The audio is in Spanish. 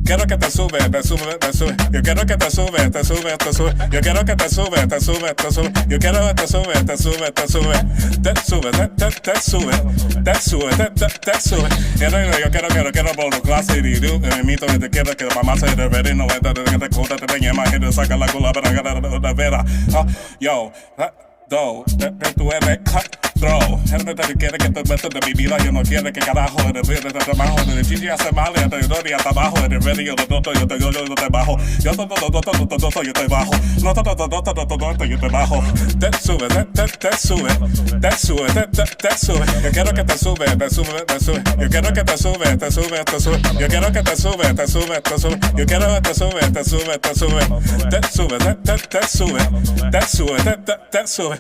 quiero que te sube, te sube, te sube. Yo quiero que te sube, te sube, te sube. Yo quiero que te sube, te sube, te sube. Yo quiero que te sube, te sube, te sube. Te sube, te sube. Te sube, te sube. Yo quiero por la clase y me mito y te quiero que mamá se revere. No es de que te tenga más gente saca la cola para la vera. Yo, tú eres cutthroat. Gente te quiere que te metas de mi vida. Yo no quiero que carajo de trabajo. De chichi hace mal y hasta hasta abajo. De ready yo te bajo. Yo te bajo. No yo te bajo. Te sube, te sube. Te sube, te sube. Yo quiero que te sube, te sube, te sube. Yo quiero que te sube, te sube, te sube. Yo quiero que te sube, te sube, te sube. Yo quiero que te sube, te sube, te sube. Te sube, te sube. Te sube, te sube.